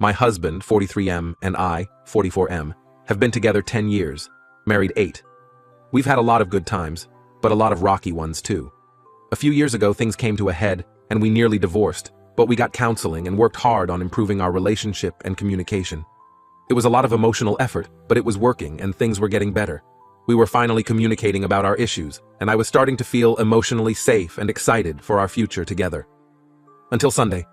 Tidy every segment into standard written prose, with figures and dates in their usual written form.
My husband, 43M, and I, 44M, have been together 10 years, married 8. We've had a lot of good times, but a lot of rocky ones too. A few years ago, things came to a head, and we nearly divorced, but we got counseling and worked hard on improving our relationship and communication. It was a lot of emotional effort, but it was working and things were getting better. We were finally communicating about our issues, and I was starting to feel emotionally safe and excited for our future together. Until Sunday.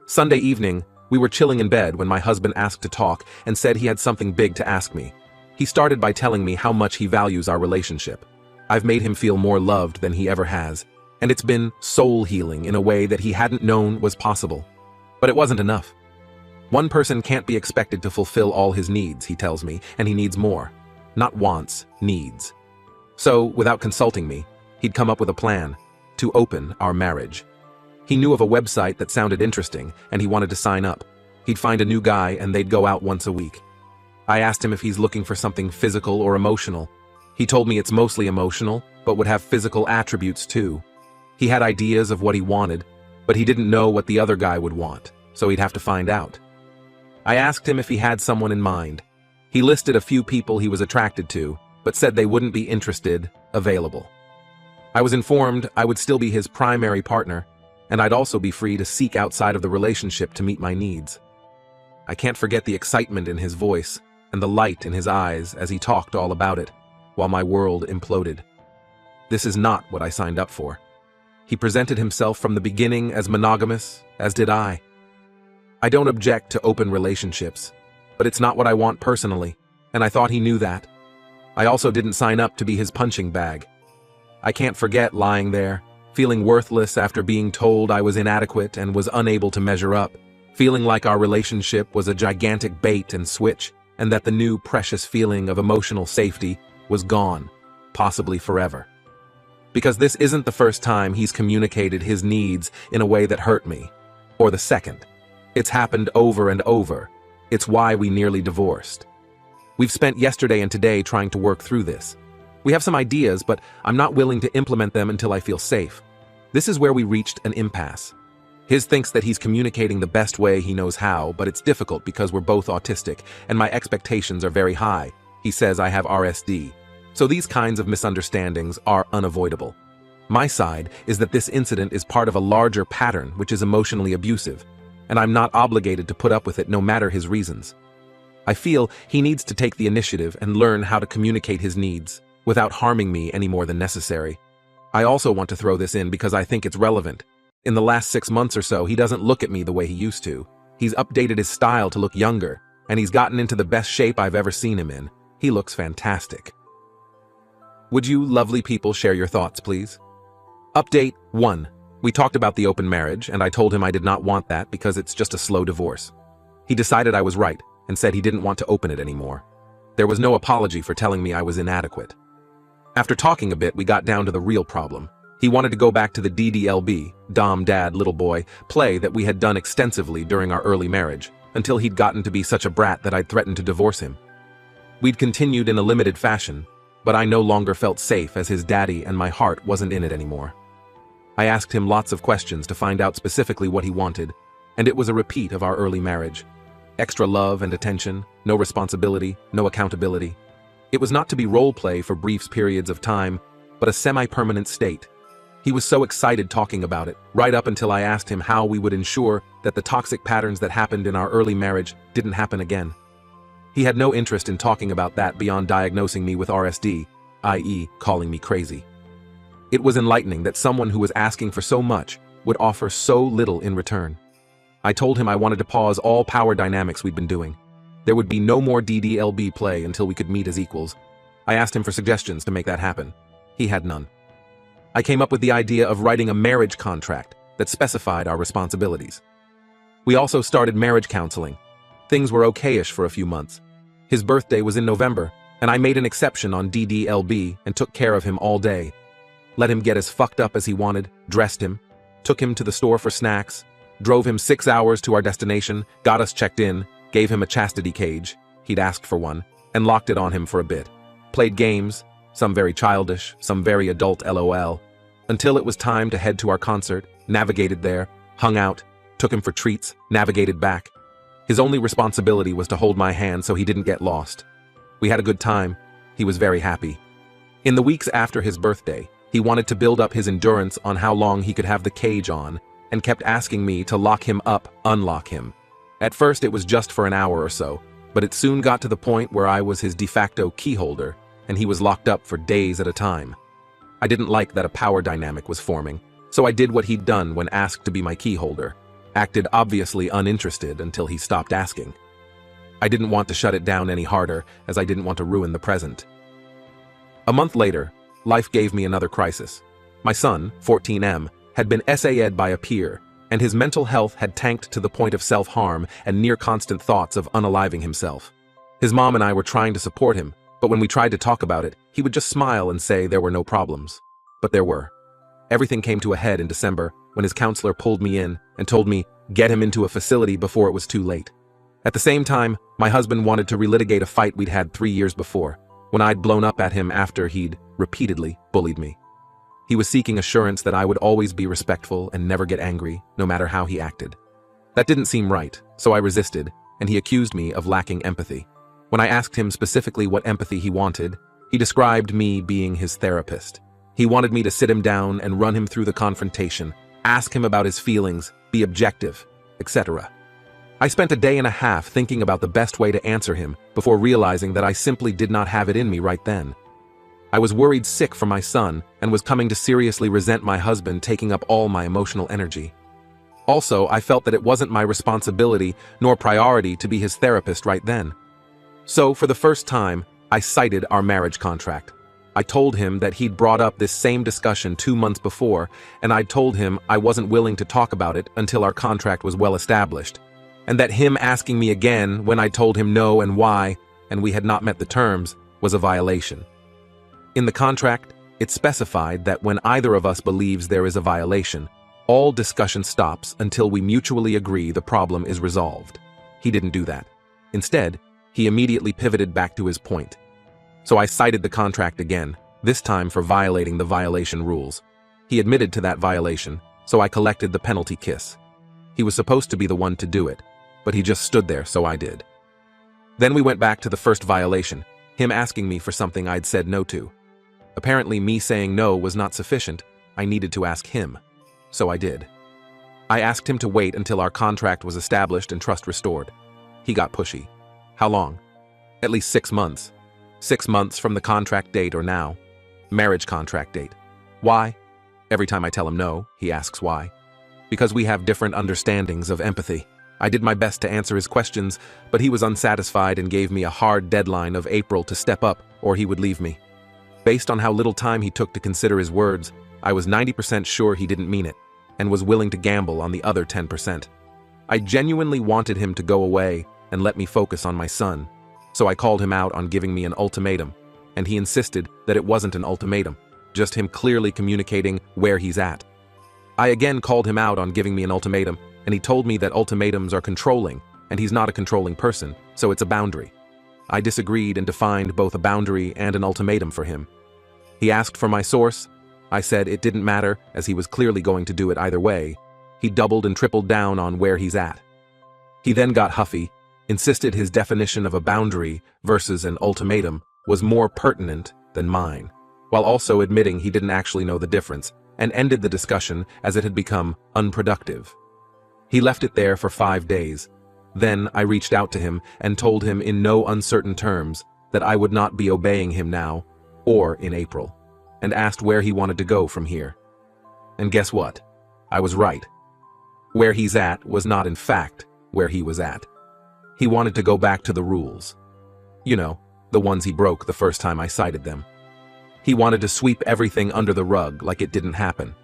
Sunday evening, we were chilling in bed when my husband asked to talk and said he had something big to ask me. He started by telling me how much he values our relationship. I've made him feel more loved than he ever has, and it's been soul healing in a way that he hadn't known was possible. But it wasn't enough. One person can't be expected to fulfill all his needs, he tells me, and he needs more. Not wants, needs. So, without consulting me, he'd come up with a plan to open our marriage. He knew of a website that sounded interesting, and he wanted to sign up. He'd find a new guy, and they'd go out once a week. I asked him if he's looking for something physical or emotional. He told me it's mostly emotional, but would have physical attributes too. He had ideas of what he wanted, but he didn't know what the other guy would want, so he'd have to find out. I asked him if he had someone in mind. He listed a few people he was attracted to, but said they wouldn't be interested, available. I was informed I would still be his primary partner, and I'd also be free to seek outside of the relationship to meet my needs. I can't forget the excitement in his voice and the light in his eyes as he talked all about it, while my world imploded. This is not what I signed up for. He presented himself from the beginning as monogamous, as did I. I don't object to open relationships, but it's not what I want personally, and I thought he knew that. I also didn't sign up to be his punching bag. I can't forget lying there, feeling worthless after being told I was inadequate and was unable to measure up, feeling like our relationship was a gigantic bait and switch, and that the new precious feeling of emotional safety was gone, possibly forever. Because this isn't the first time he's communicated his needs in a way that hurt me, or the second. It's happened over and over. It's why we nearly divorced. We've spent yesterday and today trying to work through this. We have some ideas, but I'm not willing to implement them until I feel safe. This is where we reached an impasse. His thinks that he's communicating the best way he knows how, but it's difficult because we're both autistic, and my expectations are very high. He says I have RSD. So these kinds of misunderstandings are unavoidable. My side is that this incident is part of a larger pattern which is emotionally abusive, and I'm not obligated to put up with it no matter his reasons. I feel he needs to take the initiative and learn how to communicate his needs without harming me any more than necessary. I also want to throw this in because I think it's relevant. In the last 6 months or so, he doesn't look at me the way he used to. He's updated his style to look younger, and he's gotten into the best shape I've ever seen him in. He looks fantastic. Would you lovely people share your thoughts, please? Update 1. We talked about the open marriage, and I told him I did not want that because it's just a slow divorce. He decided I was right and said he didn't want to open it anymore. There was no apology for telling me I was inadequate. After talking a bit, we got down to the real problem. He wanted to go back to the DDLB, Dom Dad Little Boy, play that we had done extensively during our early marriage, until he'd gotten to be such a brat that I'd threatened to divorce him. We'd continued in a limited fashion, but I no longer felt safe as his daddy and my heart wasn't in it anymore. I asked him lots of questions to find out specifically what he wanted, and it was a repeat of our early marriage. Extra love and attention, no responsibility, no accountability. It was not to be role play for brief periods of time, but a semi-permanent state. He was so excited talking about it, right up until I asked him how we would ensure that the toxic patterns that happened in our early marriage didn't happen again. He had no interest in talking about that beyond diagnosing me with RSD, i.e., calling me crazy. It was enlightening that someone who was asking for so much would offer so little in return. I told him I wanted to pause all power dynamics we'd been doing. There would be no more DDLB play until we could meet as equals. I asked him for suggestions to make that happen. He had none. I came up with the idea of writing a marriage contract that specified our responsibilities. We also started marriage counseling. Things were okay-ish for a few months. His birthday was in November, and I made an exception on DDLB and took care of him all day. Let him get as fucked up as he wanted, dressed him, took him to the store for snacks, drove him 6 hours to our destination, got us checked in, gave him a chastity cage, he'd asked for one, and locked it on him for a bit. Played games, some very childish, some very adult LOL, until it was time to head to our concert, navigated there, hung out, took him for treats, navigated back. His only responsibility was to hold my hand so he didn't get lost. We had a good time. He was very happy. In the weeks after his birthday, he wanted to build up his endurance on how long he could have the cage on, and kept asking me to lock him up, unlock him. At first it was just for an hour or so, but it soon got to the point where I was his de facto key holder, and he was locked up for days at a time. I didn't like that a power dynamic was forming, so I did what he'd done when asked to be my key holder, acted obviously uninterested until he stopped asking. I didn't want to shut it down any harder, as I didn't want to ruin the present. A month later, life gave me another crisis. My son, 14M, had been SA'd by a peer, and his mental health had tanked to the point of self-harm and near-constant thoughts of unaliving himself. His mom and I were trying to support him, but when we tried to talk about it, he would just smile and say there were no problems. But there were. Everything came to a head in December when his counselor pulled me in and told me, get him into a facility before it was too late. At the same time, my husband wanted to relitigate a fight we'd had 3 years before, when I'd blown up at him after he'd repeatedly bullied me. He was seeking assurance that I would always be respectful and never get angry, no matter how he acted. That didn't seem right, so I resisted, and he accused me of lacking empathy. When I asked him specifically what empathy he wanted, he described me being his therapist. He wanted me to sit him down and run him through the confrontation, ask him about his feelings, be objective, etc. I spent a day and a half thinking about the best way to answer him before realizing that I simply did not have it in me right then. I was worried sick for my son and was coming to seriously resent my husband taking up all my emotional energy. Also, I felt that it wasn't my responsibility nor priority to be his therapist right then. So, for the first time, I cited our marriage contract. I told him that he'd brought up this same discussion 2 months before, and I'd told him I wasn't willing to talk about it until our contract was well established, and that him asking me again when I told him no and why, and we had not met the terms, was a violation. In the contract, it specified that when either of us believes there is a violation, all discussion stops until we mutually agree the problem is resolved. He didn't do that. Instead, he immediately pivoted back to his point. So I cited the contract again, this time for violating the violation rules. He admitted to that violation, so I collected the penalty kiss. He was supposed to be the one to do it, but he just stood there, so I did. Then we went back to the first violation, him asking me for something I'd said no to. Apparently me saying no was not sufficient, I needed to ask him. So I did. I asked him to wait until our contract was established and trust restored. He got pushy. How long? At least 6 months. 6 months from the contract date or now. Marriage contract date. Why? Every time I tell him no, he asks why. Because we have different understandings of empathy. I did my best to answer his questions, but he was unsatisfied and gave me a hard deadline of April to step up or he would leave me. Based on how little time he took to consider his words, I was 90% sure he didn't mean it, and was willing to gamble on the other 10%. I genuinely wanted him to go away and let me focus on my son, so I called him out on giving me an ultimatum, and he insisted that it wasn't an ultimatum, just him clearly communicating where he's at. I again called him out on giving me an ultimatum, and he told me that ultimatums are controlling, and he's not a controlling person, so it's a boundary. I disagreed and defined both a boundary and an ultimatum for him. He asked for my source. I said it didn't matter, as he was clearly going to do it either way. He doubled and tripled down on where he's at. He then got huffy, insisted his definition of a boundary versus an ultimatum was more pertinent than mine, while also admitting he didn't actually know the difference, and ended the discussion as it had become unproductive. He left it there for 5 days. Then I reached out to him and told him in no uncertain terms that I would not be obeying him now or in April, and asked where he wanted to go from here. And guess what? I was right. Where he's at was not in fact where he was at. He wanted to go back to the rules. You know, the ones he broke the first time I cited them. He wanted to sweep everything under the rug like it didn't happen.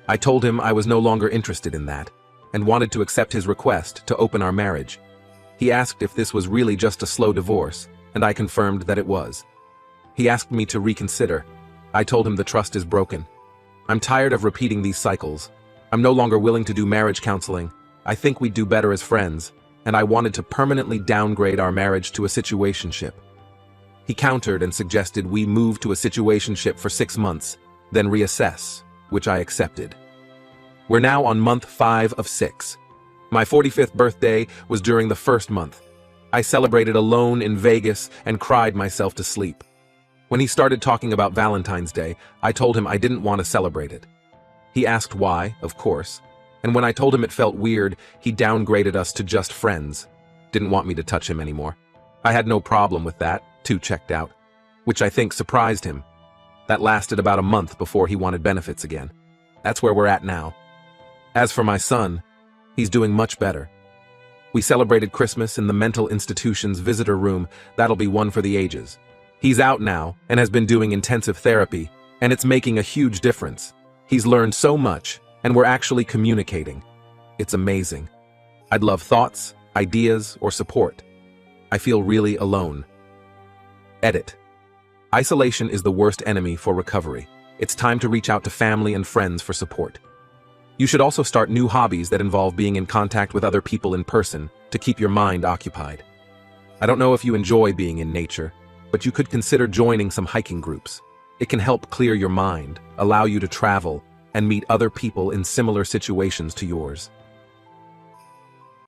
I told him I was no longer interested in that, and wanted to accept his request to open our marriage. He asked if this was really just a slow divorce, and I confirmed that it was. He asked me to reconsider. I told him the trust is broken. I'm tired of repeating these cycles. I'm no longer willing to do marriage counseling. I think we'd do better as friends, and I wanted to permanently downgrade our marriage to a situationship. He countered and suggested we move to a situationship for 6 months, then reassess, which I accepted. We're now on month 5 of 6. My 45th birthday was during the first month. I celebrated alone in Vegas and cried myself to sleep. When he started talking about Valentine's Day, I told him I didn't want to celebrate it. He asked why, of course, and when I told him it felt weird, he downgraded us to just friends. Didn't want me to touch him anymore. I had no problem with that, too checked out, which I think surprised him. That lasted about a month before he wanted benefits again. That's where we're at now. As for my son, he's doing much better. We celebrated Christmas in the mental institution's visitor room. That'll be one for the ages. He's out now and has been doing intensive therapy, and it's making a huge difference. He's learned so much, and we're actually communicating. It's amazing. I'd love thoughts, ideas, or support. I feel really alone. Edit. Isolation is the worst enemy for recovery. It's time to reach out to family and friends for support. You should also start new hobbies that involve being in contact with other people in person to keep your mind occupied. I don't know if you enjoy being in nature, but you could consider joining some hiking groups. It can help clear your mind, allow you to travel, and meet other people in similar situations to yours.